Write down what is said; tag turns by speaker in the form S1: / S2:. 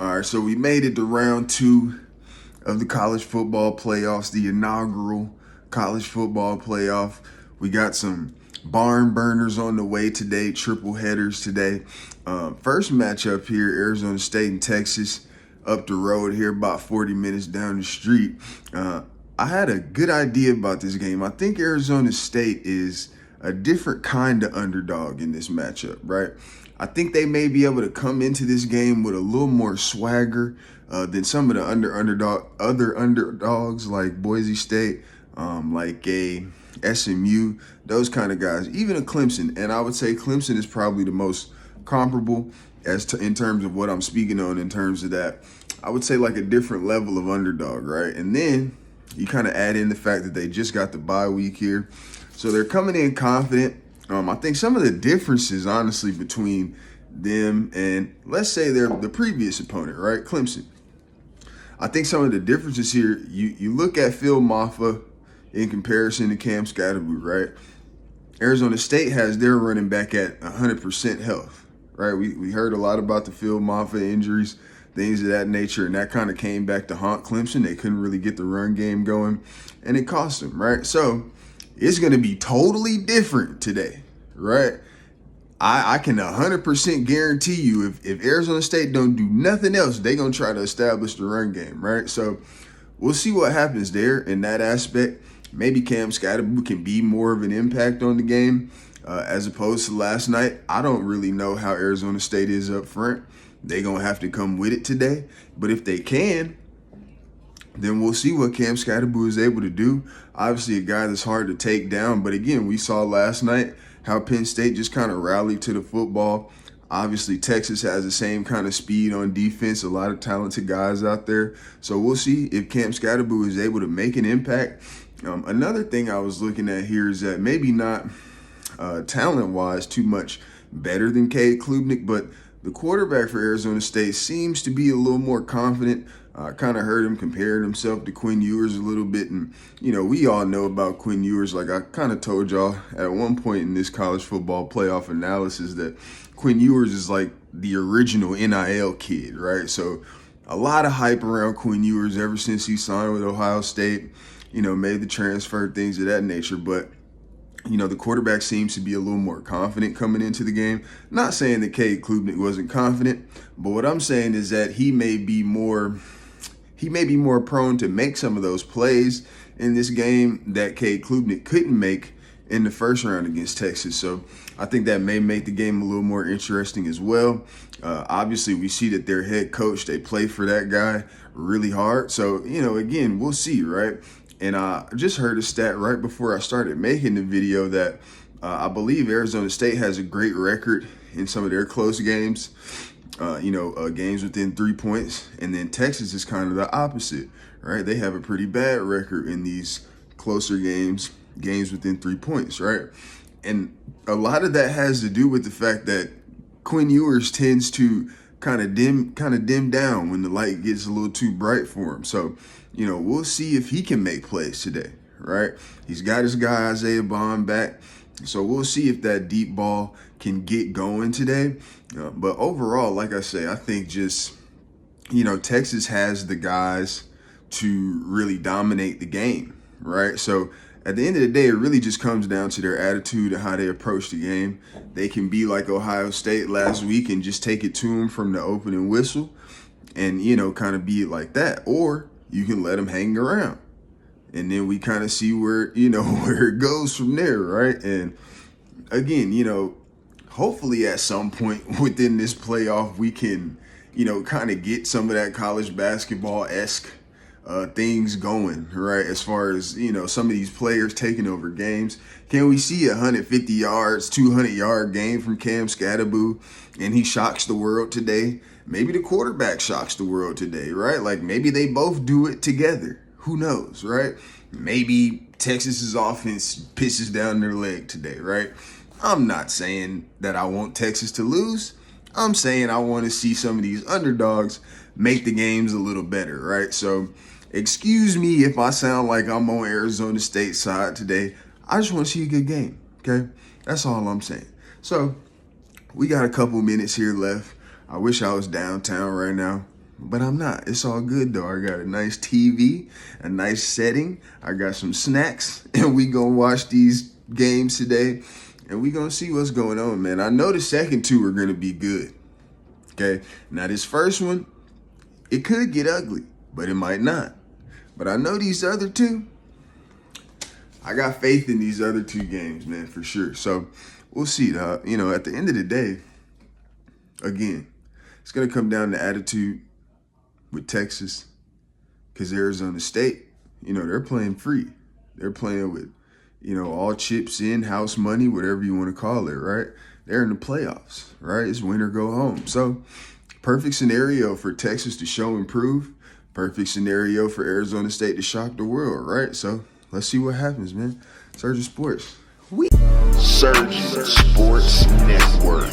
S1: All right, so we made it to round two of the college football playoffs, the inaugural college football playoff. We got some barn burners on the way today, triple headers today. First matchup here, Arizona State and Texas, up the road here, about 40 minutes down the street. I had a good idea about this game. I think Arizona State is a different kind of underdog in this matchup, right? I think they may be able to come into this game with a little more swagger than some of the other underdogs like Boise State, like a SMU, those kind of guys, even a Clemson. And I would say Clemson is probably the most comparable in terms of what I'm speaking on in terms of that. I would say like a different level of underdog, right? And then you kind of add in the fact that they just got the bye week here. So they're coming in confident. I think some of the differences, honestly, between them and, let's say, they're the previous opponent, right, Clemson. I think some of the differences here, you look at Phil Mafah in comparison to Cam Skattebo, right? Arizona State has their running back at 100% health, right? We heard a lot about the Phil Mafah injuries, things of that nature, and that kind of came back to haunt Clemson. They couldn't really get the run game going, and it cost them, right? So it's going to be totally different today, right? I can 100% guarantee you if Arizona State don't do nothing else, they're going to try to establish the run game, right? So we'll see what happens there in that aspect. Maybe Cam Skattebo can be more of an impact on the game as opposed to last night. I don't really know how Arizona State is up front. They're going to have to come with it today. But if they can, then we'll see what Cam Skattebo is able to do. Obviously, a guy that's hard to take down. But again, we saw last night how Penn State just kind of rallied to the football. Obviously, Texas has the same kind of speed on defense, a lot of talented guys out there. So we'll see if Cam Skattebo is able to make an impact. Another thing I was looking at here is that maybe not talent-wise too much better than Cade Klubnik, but the quarterback for Arizona State seems to be a little more confident. I kind of heard him comparing himself to Quinn Ewers a little bit. And, we all know about Quinn Ewers. Like I kind of told y'all at one point in this college football playoff analysis that Quinn Ewers is like the original NIL kid, right? So a lot of hype around Quinn Ewers ever since he signed with Ohio State, made the transfer, things of that nature. But the quarterback seems to be a little more confident coming into the game. Not saying that Cade Klubnik wasn't confident, but what I'm saying is that he may be more prone to make some of those plays in this game that Cade Klubnik couldn't make in the first round against Texas. So I think that may make the game a little more interesting as well. Obviously, we see that their head coach, they play for that guy really hard. So, again, we'll see, right? And I just heard a stat right before I started making the video that I believe Arizona State has a great record in some of their close games, games within 3 points. And then Texas is kind of the opposite, right? They have a pretty bad record in these closer games within 3 points, right? And a lot of that has to do with the fact that Quinn Ewers tends to kind of dim down when the light gets a little too bright for him. So, we'll see if he can make plays today, right? He's got his guy Isaiah Bond back. So we'll see if that deep ball can get going today. But overall, like I say, I think just, Texas has the guys to really dominate the game, right? So at the end of the day, it really just comes down to their attitude and how they approach the game. They can be like Ohio State last week and just take it to them from the opening whistle and, kind of be like that. Or you can let them hang around. And then we kind of see where it goes from there, right? And again, hopefully at some point within this playoff, we can, kind of get some of that college basketball-esque things going, right? As far as, some of these players taking over games. Can we see a 150 yards, 200-yard game from Cam Skattebo and he shocks the world today? Maybe the quarterback shocks the world today, right? Like maybe they both do it together. Who knows, right? Maybe Texas's offense pisses down their leg today, right? I'm not saying that I want Texas to lose. I'm saying I want to see some of these underdogs make the games a little better, right? So excuse me if I sound like I'm on Arizona State side today. I just want to see a good game, okay? That's all I'm saying. So we got a couple minutes here left. I wish I was downtown right now, but I'm not. It's all good though. I got a nice TV, a nice setting. I got some snacks, and we gonna watch these games today, and we gonna see what's going on, man. I know the second two are gonna be good. Okay, now this first one, it could get ugly, but it might not. But I know these other two, I got faith in these other two games, man, for sure. So we'll see. At the end of the day, again, it's going to come down to attitude with Texas, because Arizona State, they're playing free. They're playing with, all chips in, house money, whatever you want to call it, right? They're in the playoffs, right? It's win or go home. So perfect scenario for Texas to show and prove. Perfect scenario for Arizona State to shock the world, right? So let's see what happens, man. Surgeon Sports.
S2: Surgeon Sports Network.